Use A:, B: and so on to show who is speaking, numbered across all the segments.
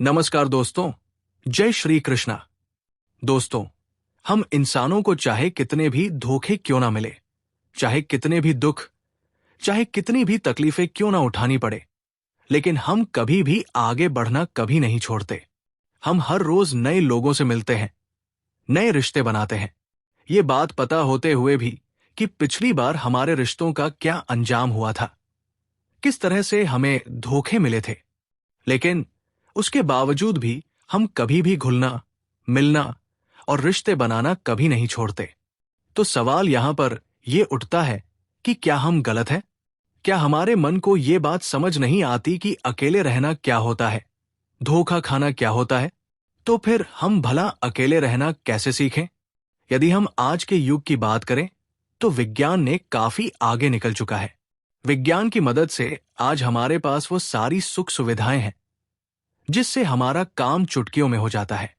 A: नमस्कार दोस्तों, जय श्री कृष्णा। दोस्तों, हम इंसानों को चाहे कितने भी धोखे क्यों ना मिले, चाहे कितने भी दुख, चाहे कितनी भी तकलीफें क्यों ना उठानी पड़े, लेकिन हम कभी भी आगे बढ़ना कभी नहीं छोड़ते। हम हर रोज नए लोगों से मिलते हैं, नए रिश्ते बनाते हैं, ये बात पता होते हुए भी कि पिछली बार हमारे रिश्तों का क्या अंजाम हुआ था, किस तरह से हमें धोखे मिले थे। लेकिन उसके बावजूद भी हम कभी भी घुलना, मिलना और रिश्ते बनाना कभी नहीं छोड़ते। तो सवाल यहां पर यह उठता है कि क्या हम गलत हैं? क्या हमारे मन को यह बात समझ नहीं आती कि अकेले रहना क्या होता है, धोखा खाना क्या होता है? तो फिर हम भला अकेले रहना कैसे सीखें? यदि हम आज के युग की बात करें तो विज्ञान ने काफी आगे निकल चुका है। विज्ञान की मदद से आज हमारे पास वो सारी सुख सुविधाएं हैं जिससे हमारा काम चुटकियों में हो जाता है।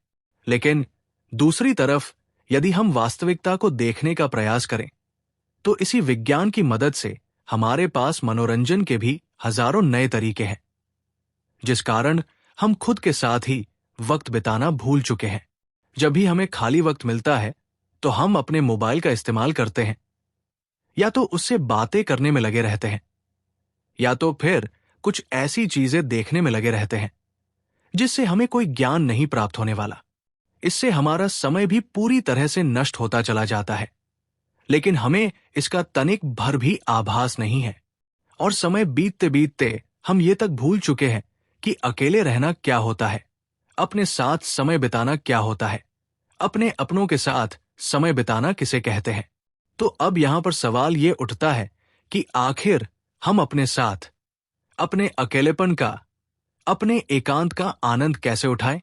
A: लेकिन दूसरी तरफ यदि हम वास्तविकता को देखने का प्रयास करें तो इसी विज्ञान की मदद से हमारे पास मनोरंजन के भी हजारों नए तरीके हैं, जिस कारण हम खुद के साथ ही वक्त बिताना भूल चुके हैं। जब भी हमें खाली वक्त मिलता है तो हम अपने मोबाइल का इस्तेमाल करते हैं, या तो उससे बातें करने में लगे रहते हैं, या तो फिर कुछ ऐसी चीजें देखने में लगे रहते हैं जिससे हमें कोई ज्ञान नहीं प्राप्त होने वाला। इससे हमारा समय भी पूरी तरह से नष्ट होता चला जाता है, लेकिन हमें इसका तनिक भर भी आभास नहीं है। और समय बीतते बीतते हम ये तक भूल चुके हैं कि अकेले रहना क्या होता है, अपने साथ समय बिताना क्या होता है, अपने अपनों के साथ समय बिताना किसे कहते हैं। तो अब यहां पर सवाल ये उठता है कि आखिर हम अपने साथ, अपने अकेलेपन का, अपने एकांत का आनंद कैसे उठाएं?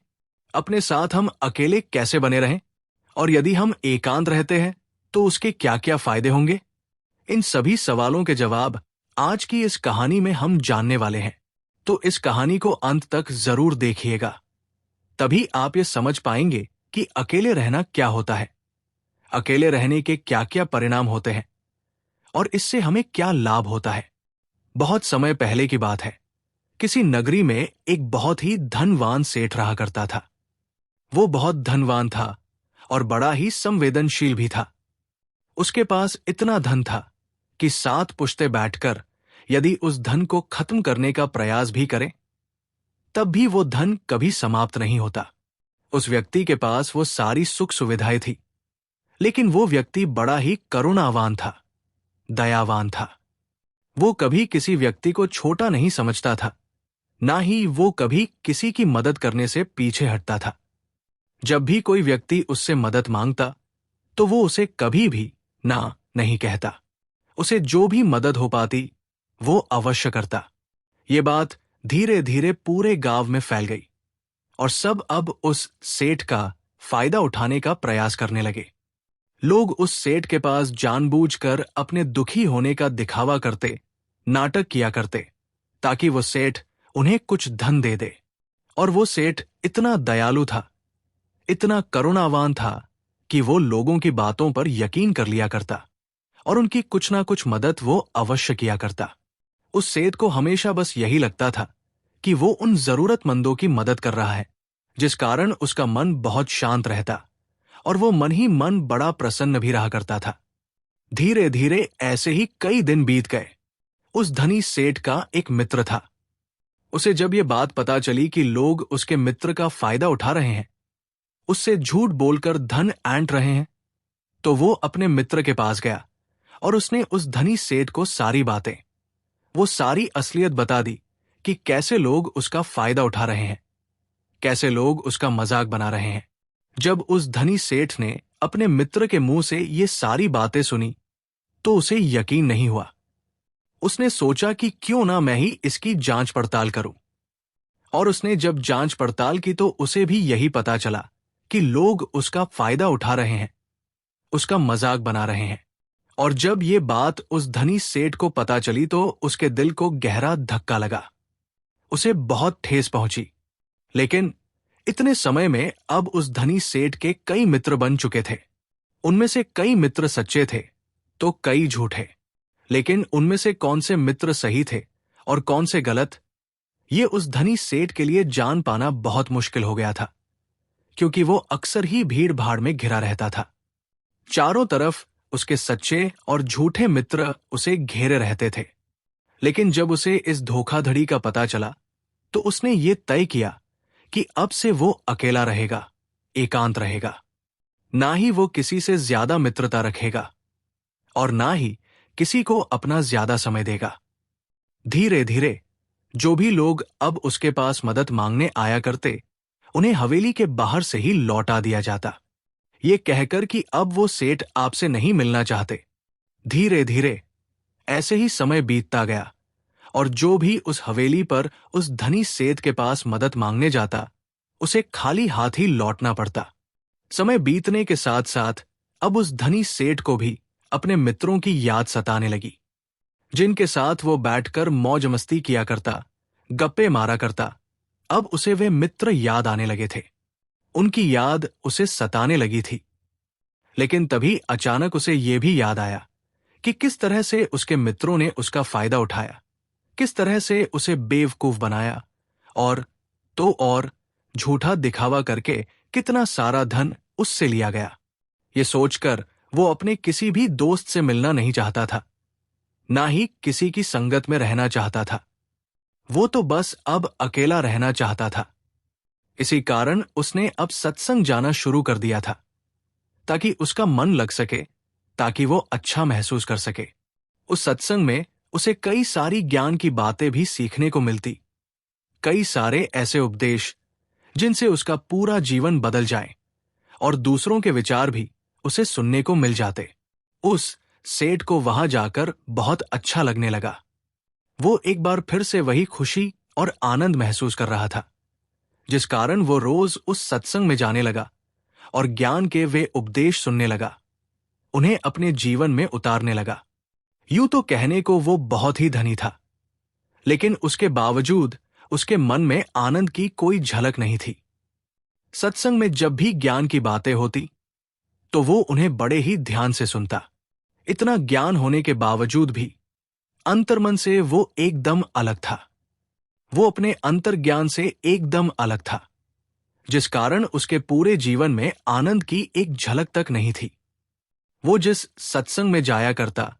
A: अपने साथ हम अकेले कैसे बने रहें? और यदि हम एकांत रहते हैं तो उसके क्या क्या फायदे होंगे? इन सभी सवालों के जवाब आज की इस कहानी में हम जानने वाले हैं। तो इस कहानी को अंत तक जरूर देखिएगा, तभी आप ये समझ पाएंगे कि अकेले रहना क्या होता है, अकेले रहने के क्या क्या परिणाम होते हैं और इससे हमें क्या लाभ होता है। बहुत समय पहले की बात है, किसी नगरी में एक बहुत ही धनवान सेठ रहा करता था। वो बहुत धनवान था और बड़ा ही संवेदनशील भी था। उसके पास इतना धन था कि 7 पुश्ते बैठकर यदि उस धन को खत्म करने का प्रयास भी करें तब भी वो धन कभी समाप्त नहीं होता। उस व्यक्ति के पास वो सारी सुख सुविधाएं थी, लेकिन वो व्यक्ति बड़ा ही करुणावान था, दयावान था। वो कभी किसी व्यक्ति को छोटा नहीं समझता था, ना ही वो कभी किसी की मदद करने से पीछे हटता था। जब भी कोई व्यक्ति उससे मदद मांगता तो वो उसे कभी भी ना नहीं कहता। उसे जो भी मदद हो पाती वो अवश्य करता। ये बात धीरे धीरे पूरे गांव में फैल गई और सब अब उस सेठ का फायदा उठाने का प्रयास करने लगे। लोग उस सेठ के पास जानबूझकर अपने दुखी होने का दिखावा करते, नाटक किया करते, ताकि वो सेठ उन्हें कुछ धन दे दे। और वो सेठ इतना दयालु था, इतना करुणावान था कि वो लोगों की बातों पर यकीन कर लिया करता और उनकी कुछ ना कुछ मदद वो अवश्य किया करता। उस सेठ को हमेशा बस यही लगता था कि वो उन जरूरतमंदों की मदद कर रहा है, जिस कारण उसका मन बहुत शांत रहता और वो मन ही मन बड़ा प्रसन्न भी रहा करता था। धीरे धीरे ऐसे ही कई दिन बीत गए। उस धनी सेठ का एक मित्र था। उसे जब ये बात पता चली कि लोग उसके मित्र का फायदा उठा रहे हैं, उससे झूठ बोलकर धन ऐंठ रहे हैं, तो वो अपने मित्र के पास गया और उसने उस धनी सेठ को सारी बातें, वो सारी असलियत बता दी कि कैसे लोग उसका फायदा उठा रहे हैं, कैसे लोग उसका मजाक बना रहे हैं। जब उस धनी सेठ ने अपने मित्र के मुंह से ये सारी बातें सुनी तो उसे यकीन नहीं हुआ। उसने सोचा कि क्यों ना मैं ही इसकी जांच पड़ताल करूं। और उसने जब जांच पड़ताल की तो उसे भी यही पता चला कि लोग उसका फायदा उठा रहे हैं, उसका मजाक बना रहे हैं। और जब ये बात उस धनी सेठ को पता चली तो उसके दिल को गहरा धक्का लगा, उसे बहुत ठेस पहुंची। लेकिन इतने समय में अब उस धनी सेठ के कई मित्र बन चुके थे। उनमें से कई मित्र सच्चे थे तो कई झूठे। लेकिन उनमें से कौन से मित्र सही थे और कौन से गलत, ये उस धनी सेठ के लिए जान पाना बहुत मुश्किल हो गया था, क्योंकि वो अक्सर ही भीड़ भाड़ में घिरा रहता था। चारों तरफ उसके सच्चे और झूठे मित्र उसे घेरे रहते थे। लेकिन जब उसे इस धोखाधड़ी का पता चला, तो उसने ये तय किया कि अब से वो अकेला रहेगा, एकांत रहेगा। ना ही वो किसी से ज्यादा मित्रता रखेगा और ना ही किसी को अपना ज्यादा समय देगा। धीरे धीरे जो भी लोग अब उसके पास मदद मांगने आया करते, उन्हें हवेली के बाहर से ही लौटा दिया जाता, ये कहकर कि अब वो सेठ आपसे नहीं मिलना चाहते। धीरे धीरे ऐसे ही समय बीतता गया और जो भी उस हवेली पर उस धनी सेठ के पास मदद मांगने जाता, उसे खाली हाथ ही लौटना पड़ता। समय बीतने के साथ साथ अब उस धनी सेठ को भी अपने मित्रों की याद सताने लगी, जिनके साथ वो बैठकर मौज मस्ती किया करता, गप्पे मारा करता। अब उसे वे मित्र याद आने लगे थे, उनकी याद उसे सताने लगी थी। लेकिन तभी अचानक उसे ये भी याद आया कि किस तरह से उसके मित्रों ने उसका फायदा उठाया, किस तरह से उसे बेवकूफ बनाया और झूठा दिखावा करके कितना सारा धन उससे लिया गया। ये सोचकर वो अपने किसी भी दोस्त से मिलना नहीं चाहता था, ना ही किसी की संगत में रहना चाहता था। वो तो बस अब अकेला रहना चाहता था। इसी कारण उसने अब सत्संग जाना शुरू कर दिया था, ताकि उसका मन लग सके, ताकि वो अच्छा महसूस कर सके। उस सत्संग में उसे कई सारी ज्ञान की बातें भी सीखने को मिलती, कई सारे ऐसे उपदेश जिनसे उसका पूरा जीवन बदल जाए और दूसरों के विचार भी उसे सुनने को मिल जाते। उस सेठ को वहां जाकर बहुत अच्छा लगने लगा। वो एक बार फिर से वही खुशी और आनंद महसूस कर रहा था, जिस कारण वो रोज उस सत्संग में जाने लगा और ज्ञान के वे उपदेश सुनने लगा, उन्हें अपने जीवन में उतारने लगा। यूं तो कहने को वो बहुत ही धनी था, लेकिन उसके बावजूद उसके मन में आनंद की कोई झलक नहीं थी। सत्संग में जब भी ज्ञान की बातें होती, तो वो उन्हें बड़े ही ध्यान से सुनता। इतना ज्ञान होने के बावजूद भी अंतर्मन से वो एकदम अलग था। वो अपने अंतर्ज्ञान से एकदम अलग था, जिस कारण उसके पूरे जीवन में आनंद की एक झलक तक नहीं थी। वो जिस सत्संग में जाया करता,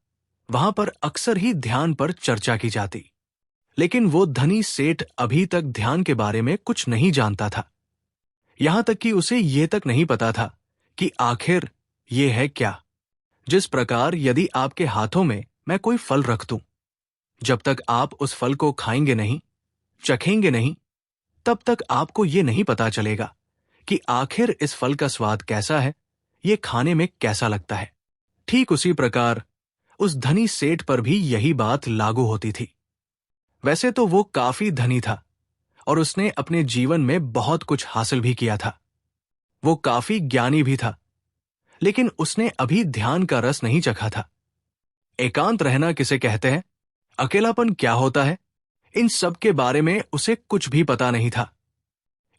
A: वहां पर अक्सर ही ध्यान पर चर्चा की जाती, लेकिन वो धनी सेठ अभी तक ध्यान के बारे में कुछ नहीं जानता था। यहां तक कि उसे ये तक नहीं पता था कि आखिर ये है क्या। जिस प्रकार यदि आपके हाथों में मैं कोई फल रख दूं, जब तक आप उस फल को खाएंगे नहीं, चखेंगे नहीं, तब तक आपको ये नहीं पता चलेगा कि आखिर इस फल का स्वाद कैसा है, ये खाने में कैसा लगता है। ठीक उसी प्रकार उस धनी सेठ पर भी यही बात लागू होती थी। वैसे तो वो काफी धनी था और उसने अपने जीवन में बहुत कुछ हासिल भी किया था। वो काफी ज्ञानी भी था, लेकिन उसने अभी ध्यान का रस नहीं चखा था। एकांत रहना किसे कहते हैं, अकेलापन क्या होता है, इन सब के बारे में उसे कुछ भी पता नहीं था।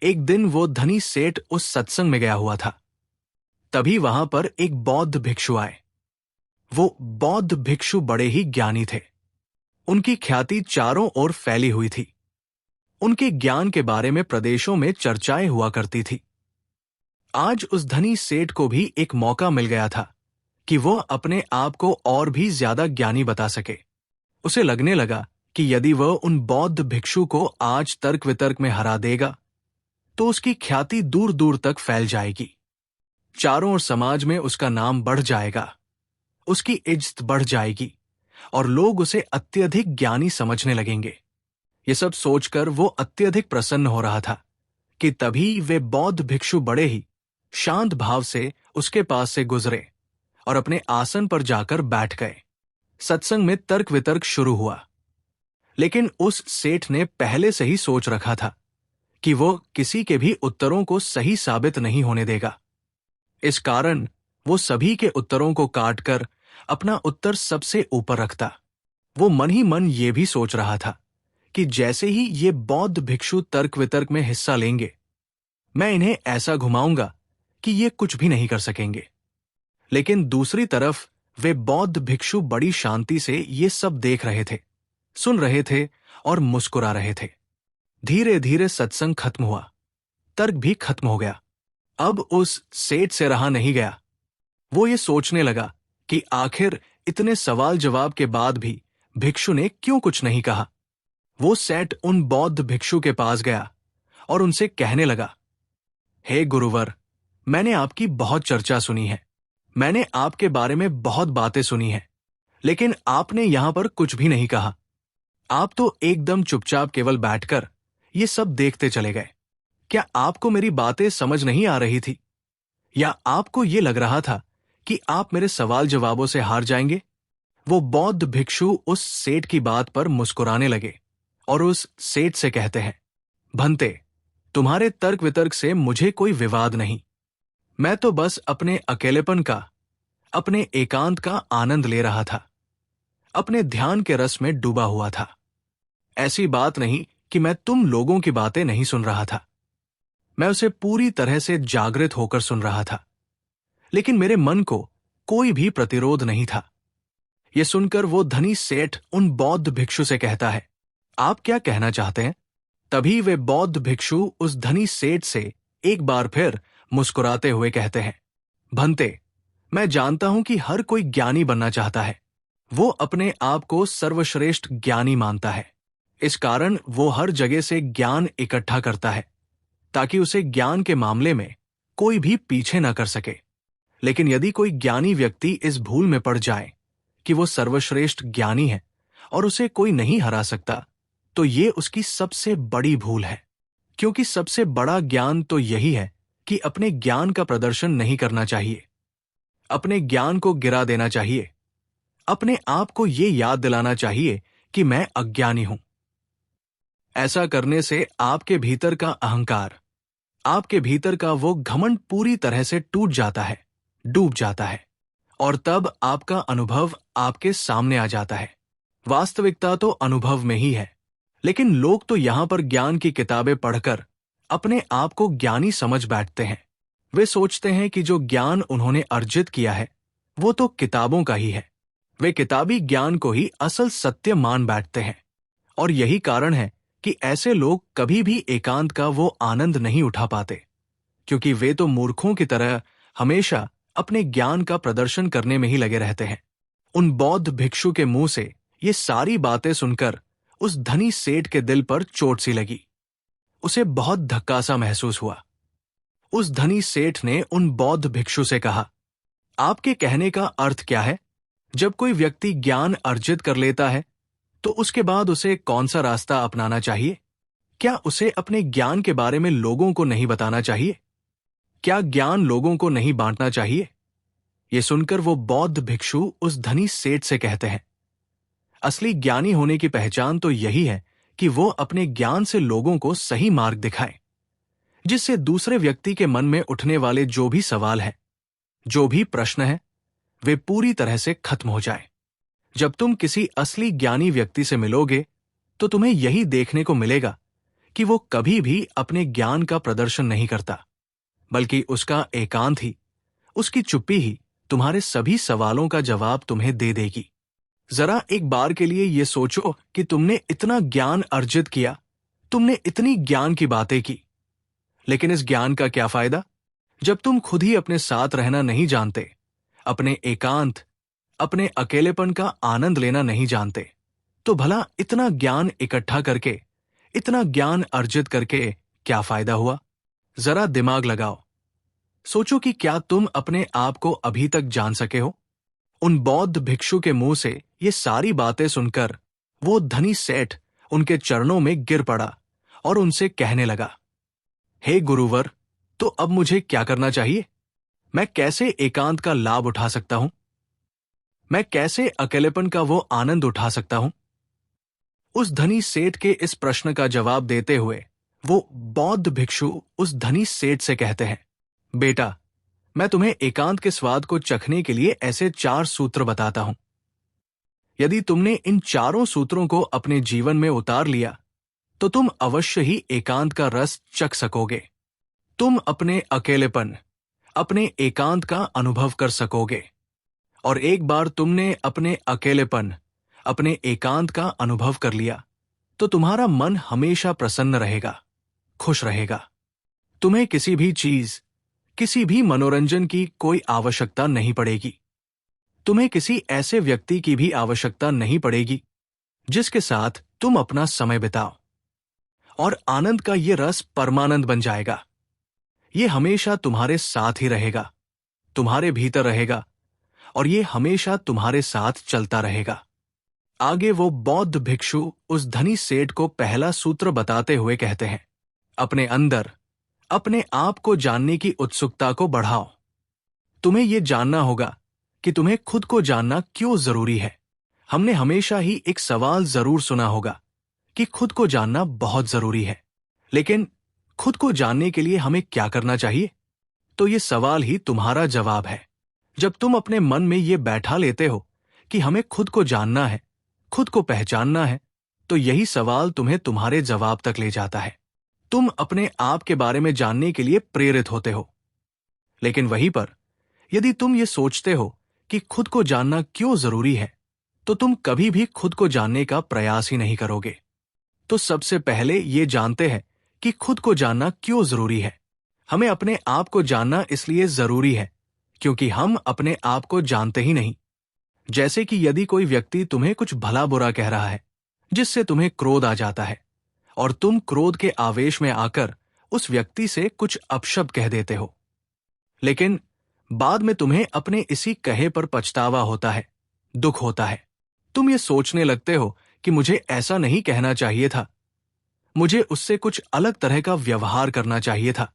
A: एक दिन वो धनी सेठ उस सत्संग में गया हुआ था। तभी वहां पर एक बौद्ध भिक्षु आए। वो बौद्ध भिक्षु बड़े ही ज्ञानी थे। उनकी ख्याति चारों ओर फैली हुई थी। उनके ज्ञान के बारे में प्रदेशों में चर्चाएं हुआ करती थी। आज उस धनी सेठ को भी एक मौका मिल गया था कि वह अपने आप को और भी ज्यादा ज्ञानी बता सके। उसे लगने लगा कि यदि वह उन बौद्ध भिक्षु को आज तर्क वितर्क में हरा देगा, तो उसकी ख्याति दूर दूर तक फैल जाएगी। चारों ओर समाज में उसका नाम बढ़ जाएगा, उसकी इज्जत बढ़ जाएगी और लोग उसे अत्यधिक ज्ञानी समझने लगेंगे। ये सब सोचकर वो अत्यधिक प्रसन्न हो रहा था कि तभी वे बौद्ध भिक्षु बड़े ही शांत भाव से उसके पास से गुजरे और अपने आसन पर जाकर बैठ गए। सत्संग में तर्क वितर्क शुरू हुआ, लेकिन उस सेठ ने पहले से ही सोच रखा था कि वो किसी के भी उत्तरों को सही साबित नहीं होने देगा। इस कारण वो सभी के उत्तरों को काटकर अपना उत्तर सबसे ऊपर रखता। वो मन ही मन ये भी सोच रहा था कि जैसे ही ये बौद्ध भिक्षु तर्क वितर्क में हिस्सा लेंगे, मैं इन्हें ऐसा घुमाऊंगा कि ये कुछ भी नहीं कर सकेंगे। लेकिन दूसरी तरफ वे बौद्ध भिक्षु बड़ी शांति से ये सब देख रहे थे, सुन रहे थे और मुस्कुरा रहे थे। धीरे धीरे सत्संग खत्म हुआ, तर्क भी खत्म हो गया। अब उस सेठ से रहा नहीं गया। वो ये सोचने लगा कि आखिर इतने सवाल जवाब के बाद भी भिक्षु ने क्यों कुछ नहीं कहा। वो सेठ उन बौद्ध भिक्षु के पास गया और उनसे कहने लगा, हे गुरुवर, मैंने आपकी बहुत चर्चा सुनी है, मैंने आपके बारे में बहुत बातें सुनी हैं, लेकिन आपने यहां पर कुछ भी नहीं कहा। आप तो एकदम चुपचाप केवल बैठकर ये सब देखते चले गए। क्या आपको मेरी बातें समझ नहीं आ रही थी, या आपको ये लग रहा था कि आप मेरे सवाल जवाबों से हार जाएंगे? वो बौद्ध भिक्षु उस सेठ की बात पर मुस्कुराने लगे और उस सेठ से कहते हैं, भंते, तुम्हारे तर्क वितर्क से मुझे कोई विवाद नहीं। मैं तो बस अपने अकेलेपन का, अपने एकांत का आनंद ले रहा था, अपने ध्यान के रस में डूबा हुआ था। ऐसी बात नहीं कि मैं तुम लोगों की बातें नहीं सुन रहा था, मैं उसे पूरी तरह से जागृत होकर सुन रहा था, लेकिन मेरे मन को कोई भी प्रतिरोध नहीं था। यह सुनकर वो धनी सेठ उन बौद्ध भिक्षु से कहता है, आप क्या कहना चाहते हैं? तभी वे बौद्ध भिक्षु उस धनी सेठ से एक बार फिर मुस्कुराते हुए कहते हैं, भंते, मैं जानता हूं कि हर कोई ज्ञानी बनना चाहता है। वो अपने आप को सर्वश्रेष्ठ ज्ञानी मानता है। इस कारण वो हर जगह से ज्ञान इकट्ठा करता है ताकि उसे ज्ञान के मामले में कोई भी पीछे न कर सके। लेकिन यदि कोई ज्ञानी व्यक्ति इस भूल में पड़ जाए कि वो सर्वश्रेष्ठ ज्ञानी है और उसे कोई नहीं हरा सकता, तो ये उसकी सबसे बड़ी भूल है। क्योंकि सबसे बड़ा ज्ञान तो यही है कि अपने ज्ञान का प्रदर्शन नहीं करना चाहिए, अपने ज्ञान को गिरा देना चाहिए, अपने आप को ये याद दिलाना चाहिए कि मैं अज्ञानी हूं। ऐसा करने से आपके भीतर का अहंकार, आपके भीतर का वो घमंड पूरी तरह से टूट जाता है, डूब जाता है, और तब आपका अनुभव आपके सामने आ जाता है। वास्तविकता तो अनुभव में ही है, लेकिन लोग तो यहां पर ज्ञान की किताबें पढ़कर अपने आप को ज्ञानी समझ बैठते हैं। वे सोचते हैं कि जो ज्ञान उन्होंने अर्जित किया है वो तो किताबों का ही है। वे किताबी ज्ञान को ही असल सत्य मान बैठते हैं, और यही कारण है कि ऐसे लोग कभी भी एकांत का वो आनंद नहीं उठा पाते, क्योंकि वे तो मूर्खों की तरह हमेशा अपने ज्ञान का प्रदर्शन करने में ही लगे रहते हैं। उन बौद्ध भिक्षु के मुंह से ये सारी बातें सुनकर उस धनी सेठ के दिल पर चोट सी लगी। उसे बहुत धक्का सा महसूस हुआ। उस धनी सेठ ने उन बौद्ध भिक्षु से कहा, आपके कहने का अर्थ क्या है? जब कोई व्यक्ति ज्ञान अर्जित कर लेता है तो उसके बाद उसे कौन सा रास्ता अपनाना चाहिए? क्या उसे अपने ज्ञान के बारे में लोगों को नहीं बताना चाहिए? क्या ज्ञान लोगों को नहीं बांटना चाहिए? ये सुनकर वो बौद्ध भिक्षु उस धनी सेठ से कहते हैं, असली ज्ञानी होने की पहचान तो यही है कि वो अपने ज्ञान से लोगों को सही मार्ग दिखाए, जिससे दूसरे व्यक्ति के मन में उठने वाले जो भी सवाल है, जो भी प्रश्न है, वे पूरी तरह से खत्म हो जाए। जब तुम किसी असली ज्ञानी व्यक्ति से मिलोगे तो तुम्हें यही देखने को मिलेगा कि वो कभी भी अपने ज्ञान का प्रदर्शन नहीं करता, बल्कि उसका एकांत ही, उसकी चुप्पी ही तुम्हारे सभी सवालों का जवाब तुम्हें दे देगी। जरा एक बार के लिए ये सोचो कि तुमने इतना ज्ञान अर्जित किया, तुमने इतनी ज्ञान की बातें की, लेकिन इस ज्ञान का क्या फायदा जब तुम खुद ही अपने साथ रहना नहीं जानते, अपने एकांत, अपने अकेलेपन का आनंद लेना नहीं जानते? तो भला इतना ज्ञान इकट्ठा करके, इतना ज्ञान अर्जित करके क्या फायदा हुआ? जरा दिमाग लगाओ, सोचो कि क्या तुम अपने आप को अभी तक जान सके हो? उन बौद्ध भिक्षु के मुंह से ये सारी बातें सुनकर वो धनी सेठ उनके चरणों में गिर पड़ा और उनसे कहने लगा, हे गुरुवर, तो अब मुझे क्या करना चाहिए? मैं कैसे एकांत का लाभ उठा सकता हूं? मैं कैसे अकेलेपन का वो आनंद उठा सकता हूं? उस धनी सेठ के इस प्रश्न का जवाब देते हुए वो बौद्ध भिक्षु उस धनी सेठ से कहते हैं, बेटा, मैं तुम्हें एकांत के स्वाद को चखने के लिए ऐसे 4 सूत्र बताता हूं। यदि तुमने इन चारों सूत्रों को अपने जीवन में उतार लिया तो तुम अवश्य ही एकांत का रस चख सकोगे। तुम अपने अकेलेपन, अपने एकांत का अनुभव कर सकोगे, और एक बार तुमने अपने अकेलेपन, अपने एकांत का अनुभव कर लिया तो तुम्हारा मन हमेशा प्रसन्न रहेगा, खुश रहेगा। तुम्हें किसी भी चीज, किसी भी मनोरंजन की कोई आवश्यकता नहीं पड़ेगी। तुम्हें किसी ऐसे व्यक्ति की भी आवश्यकता नहीं पड़ेगी जिसके साथ तुम अपना समय बिताओ। और आनंद का ये रस परमानंद बन जाएगा। ये हमेशा तुम्हारे साथ ही रहेगा, तुम्हारे भीतर रहेगा, और ये हमेशा तुम्हारे साथ चलता रहेगा। आगे वो बौद्ध भिक्षु उस धनी सेठ को पहला सूत्र बताते हुए कहते हैं, अपने अंदर अपने आप को जानने की उत्सुकता को बढ़ाओ। तुम्हें यह जानना होगा कि तुम्हें खुद को जानना क्यों जरूरी है। हमने हमेशा ही एक सवाल जरूर सुना होगा कि खुद को जानना बहुत जरूरी है, लेकिन खुद को जानने के लिए हमें क्या करना चाहिए? तो ये सवाल ही तुम्हारा जवाब है। जब तुम अपने मन में ये बैठा लेते हो कि हमें खुद को जानना है, खुद को पहचानना है, तो यही सवाल तुम्हें तुम्हारे जवाब तक ले जाता है। तुम अपने आप के बारे में जानने के लिए प्रेरित होते हो। लेकिन वहीं पर यदि तुम ये सोचते हो कि खुद को जानना क्यों जरूरी है, तो तुम कभी भी खुद को जानने का प्रयास ही नहीं करोगे। तो सबसे पहले ये जानते हैं कि खुद को जानना क्यों जरूरी है। हमें अपने आप को जानना इसलिए जरूरी है क्योंकि हम अपने आप को जानते ही नहीं। जैसे कि यदि कोई व्यक्ति तुम्हें कुछ भला बुरा कह रहा है जिससे तुम्हें क्रोध आ जाता है, और तुम क्रोध के आवेश में आकर उस व्यक्ति से कुछ अपशब्द कह देते हो, लेकिन बाद में तुम्हें अपने इसी कहे पर पछतावा होता है, दुख होता है। तुम ये सोचने लगते हो कि मुझे ऐसा नहीं कहना चाहिए था, मुझे उससे कुछ अलग तरह का व्यवहार करना चाहिए था।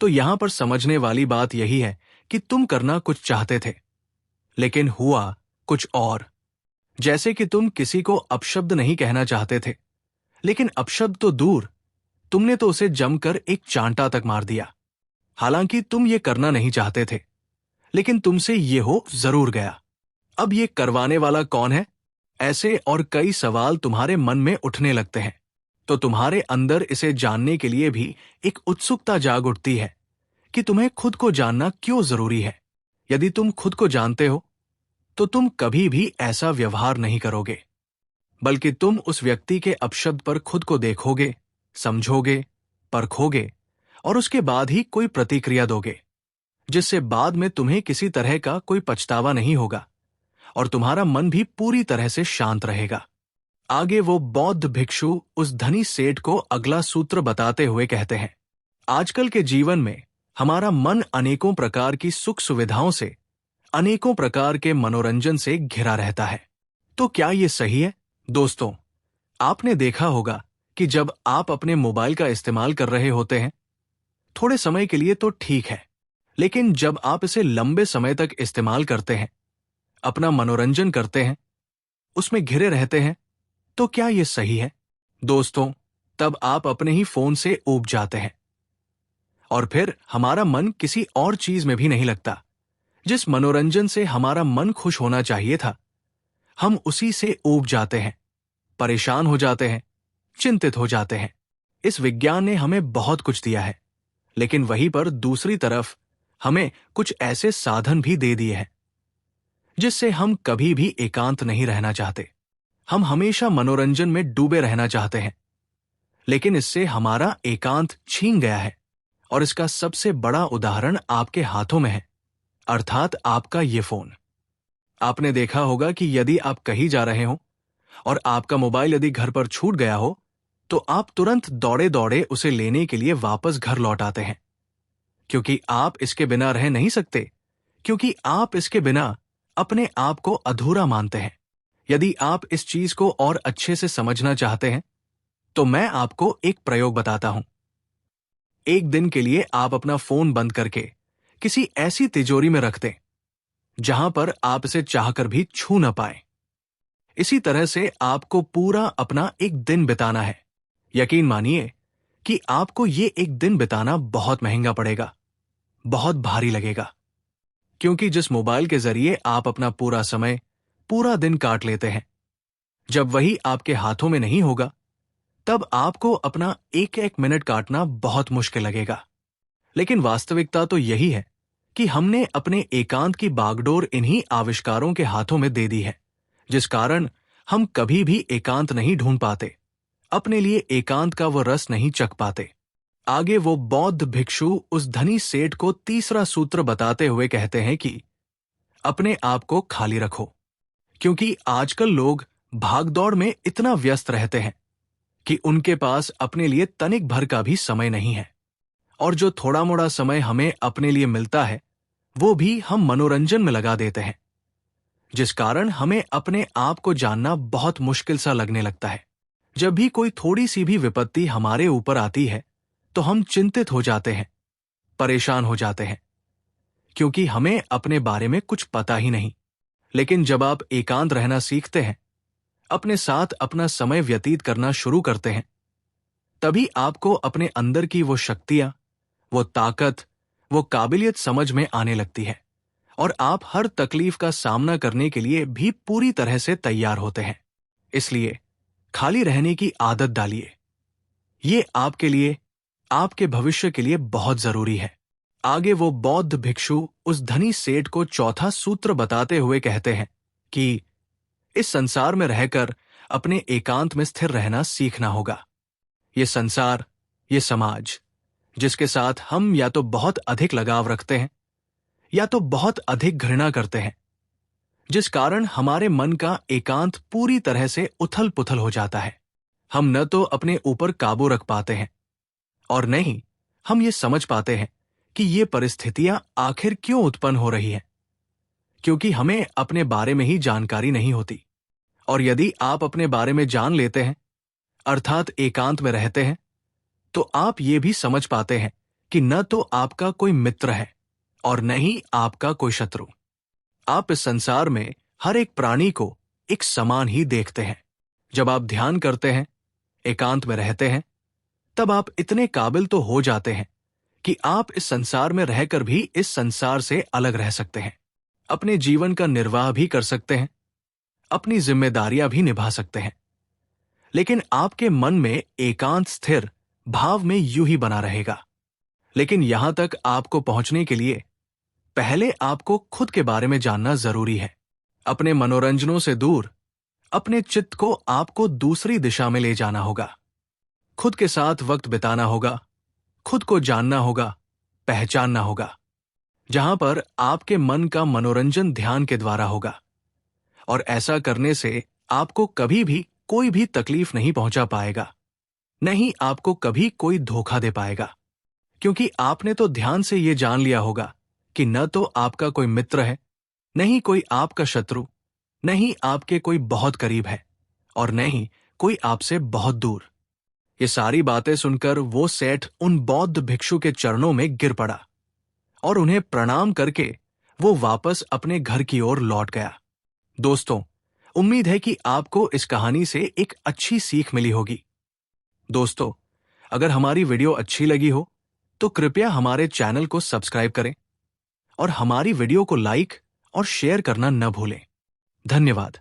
A: तो यहां पर समझने वाली बात यही है कि तुम करना कुछ चाहते थे, लेकिन हुआ कुछ और। जैसे कि तुम किसी को अपशब्द नहीं कहना चाहते थे, लेकिन अपशब्द तो दूर, तुमने तो उसे जमकर एक चांटा तक मार दिया। हालांकि तुम ये करना नहीं चाहते थे, लेकिन तुमसे ये हो जरूर गया। अब ये करवाने वाला कौन है? ऐसे और कई सवाल तुम्हारे मन में उठने लगते हैं। तो तुम्हारे अंदर इसे जानने के लिए भी एक उत्सुकता जाग उठती है कि तुम्हें खुद को जानना क्यों जरूरी है। यदि तुम खुद को जानते हो तो तुम कभी भी ऐसा व्यवहार नहीं करोगे, बल्कि तुम उस व्यक्ति के अपशब्द पर खुद को देखोगे, समझोगे, परखोगे और उसके बाद ही कोई प्रतिक्रिया दोगे, जिससे बाद में तुम्हें किसी तरह का कोई पछतावा नहीं होगा और तुम्हारा मन भी पूरी तरह से शांत रहेगा। आगे वो बौद्ध भिक्षु उस धनी सेठ को अगला सूत्र बताते हुए कहते हैं, आजकल के जीवन में हमारा मन अनेकों प्रकार की सुख सुविधाओं से, अनेकों प्रकार के मनोरंजन से घिरा रहता है। तो क्या ये सही है? दोस्तों, आपने देखा होगा कि जब आप अपने मोबाइल का इस्तेमाल कर रहे होते हैं, थोड़े समय के लिए तो ठीक है, लेकिन जब आप इसे लंबे समय तक इस्तेमाल करते हैं, अपना मनोरंजन करते हैं, उसमें घिरे रहते हैं, तो क्या यह सही है? दोस्तों, तब आप अपने ही फोन से ऊब जाते हैं और फिर हमारा मन किसी और चीज में भी नहीं लगता। जिस मनोरंजन से हमारा मन खुश होना चाहिए था, हम उसी से ऊब जाते हैं, परेशान हो जाते हैं, चिंतित हो जाते हैं। इस विज्ञान ने हमें बहुत कुछ दिया है, लेकिन वहीं पर दूसरी तरफ हमें कुछ ऐसे साधन भी दे दिए हैं जिससे हम कभी भी एकांत नहीं रहना चाहते। हम हमेशा मनोरंजन में डूबे रहना चाहते हैं, लेकिन इससे हमारा एकांत छीन गया है। और इसका सबसे बड़ा उदाहरण आपके हाथों में है, अर्थात आपका ये फोन। आपने देखा होगा कि यदि आप कहीं जा रहे हो और आपका मोबाइल यदि घर पर छूट गया हो, तो आप तुरंत दौड़े दौड़े उसे लेने के लिए वापस घर लौट आते हैं, क्योंकि आप इसके बिना रह नहीं सकते, क्योंकि आप इसके बिना अपने आप को अधूरा मानते हैं। यदि आप इस चीज को और अच्छे से समझना चाहते हैं, तो मैं आपको एक प्रयोग बताता हूं। एक दिन के लिए आप अपना फोन बंद करके किसी ऐसी तिजोरी में रख दें जहां पर आप इसे चाहकर भी छू न पाए। इसी तरह से आपको पूरा अपना एक दिन बिताना है। यकीन मानिए कि आपको ये एक दिन बिताना बहुत महंगा पड़ेगा, बहुत भारी लगेगा, क्योंकि जिस मोबाइल के जरिए आप अपना पूरा समय, पूरा दिन काट लेते हैं, जब वही आपके हाथों में नहीं होगा, तब आपको अपना एक एक मिनट काटना बहुत मुश्किल लगेगा। लेकिन वास्तविकता तो यही है कि हमने अपने एकांत की बागडोर इन्हीं आविष्कारों के हाथों में दे दी है, जिस कारण हम कभी भी एकांत नहीं ढूंढ पाते, अपने लिए एकांत का वो रस नहीं चख पाते। आगे वो बौद्ध भिक्षु उस धनी सेठ को तीसरा सूत्र बताते हुए कहते हैं कि अपने आप को खाली रखो, क्योंकि आजकल लोग भागदौड़ में इतना व्यस्त रहते हैं कि उनके पास अपने लिए तनिक भर का भी समय नहीं है। और जो थोड़ा मोड़ा समय हमें अपने लिए मिलता है वो भी हम मनोरंजन में लगा देते हैं, जिस कारण हमें अपने आप को जानना बहुत मुश्किल सा लगने लगता है। जब भी कोई थोड़ी सी भी विपत्ति हमारे ऊपर आती है तो हम चिंतित हो जाते हैं, परेशान हो जाते हैं, क्योंकि हमें अपने बारे में कुछ पता ही नहीं। लेकिन जब आप एकांत रहना सीखते हैं, अपने साथ अपना समय व्यतीत करना शुरू करते हैं, तभी आपको अपने अंदर की वो शक्तियां, वो ताकत, वो काबिलियत समझ में आने लगती है और आप हर तकलीफ का सामना करने के लिए भी पूरी तरह से तैयार होते हैं। इसलिए खाली रहने की आदत डालिए। ये आपके लिए, आपके भविष्य के लिए बहुत जरूरी है। आगे वो बौद्ध भिक्षु उस धनी सेठ को चौथा सूत्र बताते हुए कहते हैं कि इस संसार में रहकर अपने एकांत में स्थिर रहना सीखना होगा। ये संसार, ये समाज, जिसके साथ हम या तो बहुत अधिक लगाव रखते हैं या तो बहुत अधिक घृणा करते हैं, जिस कारण हमारे मन का एकांत पूरी तरह से उथल पुथल हो जाता है। हम न तो अपने ऊपर काबू रख पाते हैं और न ही हम ये समझ पाते हैं कि ये परिस्थितियां आखिर क्यों उत्पन्न हो रही हैं, क्योंकि हमें अपने बारे में ही जानकारी नहीं होती। और यदि आप अपने बारे में जान लेते हैं, अर्थात एकांत में रहते हैं, तो आप ये भी समझ पाते हैं कि न तो आपका कोई मित्र है और न ही आपका कोई शत्रु। आप इस संसार में हर एक प्राणी को एक समान ही देखते हैं। जब आप ध्यान करते हैं, एकांत में रहते हैं, तब आप इतने काबिल तो हो जाते हैं कि आप इस संसार में रहकर भी इस संसार से अलग रह सकते हैं, अपने जीवन का निर्वाह भी कर सकते हैं, अपनी जिम्मेदारियां भी निभा सकते हैं। लेकिन आपके मन में एकांत स्थिर भाव में यूं ही बना रहेगा। लेकिन यहां तक आपको पहुंचने के लिए पहले आपको खुद के बारे में जानना जरूरी है। अपने मनोरंजनों से दूर अपने चित्त को आपको दूसरी दिशा में ले जाना होगा। खुद के साथ वक्त बिताना होगा, खुद को जानना होगा, पहचानना होगा, जहां पर आपके मन का मनोरंजन ध्यान के द्वारा होगा। और ऐसा करने से आपको कभी भी कोई भी तकलीफ नहीं पहुंचा पाएगा, नहीं आपको कभी कोई धोखा दे पाएगा, क्योंकि आपने तो ध्यान से ये जान लिया होगा कि न तो आपका कोई मित्र है, नहीं कोई आपका शत्रु, नहीं आपके कोई बहुत करीब है और नहीं कोई आपसे बहुत दूर। ये सारी बातें सुनकर वो सेठ उन बौद्ध भिक्षु के चरणों में गिर पड़ा और उन्हें प्रणाम करके वो वापस अपने घर की ओर लौट गया। दोस्तों, उम्मीद है कि आपको इस कहानी से एक अच्छी सीख मिली होगी। दोस्तों, अगर हमारी वीडियो अच्छी लगी हो तो कृपया हमारे चैनल को सब्सक्राइब करें और हमारी वीडियो को लाइक और शेयर करना न भूलें। धन्यवाद।